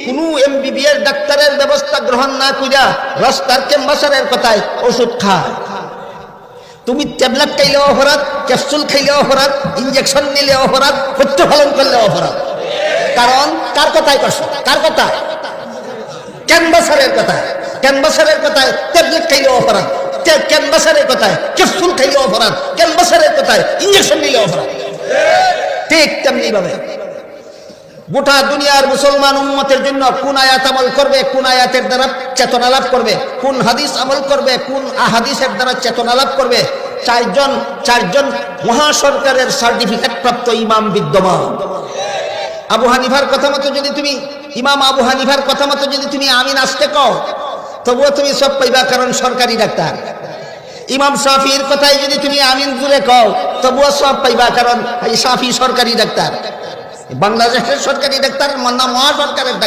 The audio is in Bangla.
কোনো এমবিবিএস ডাক্তারের ব্যবস্থা গ্রহণ না কইরা রাস্তার ক্যাম্বাসারের কথায় ওষুধ খায়। তুমি ট্যাবলেট খাইলেও অপরাধ, ক্যাপসুল খাইলেও অপরাধ, ইঞ্জেকশন নিলেও অপরাধ, প্রত্যফলন করলেও অপরাধ। কারণ কার কথায় করছো? কার কথায়? ক্যানভাসারের কথায়। ক্যানভাসারের কথায় ট্যাবলেট খাইলেও অপরাধ, ক্যানভাসারের কথায় ক্যাপসুল খাইলেও অপরাধ, ক্যানভাসারের কথায় ইঞ্জেকশন নিলেও অপরাধ। ঠিক তেমনি ভাবে গোটা দুনিয়ার মুসলমান উম্মতের জন্য কোন আয়াত আমল করবে, কোন আয়াতের দ্বারা চেতনা লাভ করবে, কোন হাদিস আমল করবে, কোন আহাদিসের দ্বারা চেতনা লাভ করবে, চারজন মহাসরকারের সার্টিফিকেট প্রাপ্ত ইমাম বিদ্যমান। আবু হানিফার কথা মতো যদি তুমি ইমাম আবু হানিফার কথা মতো যদি তুমি আমিন আসতে কও, তবুও তুমি সব পাইবা, কারণ সরকারি ডাক্তার। ইমাম শাফির কথায় যদি তুমি আমিন জুড়ে কও, তবুও সব পাইবা, কারণ এই শাফি সরকারি ডাক্তার। বাংলাদেশের সরকারি ডাক্তার না মহাসরকারের ডাক্তার।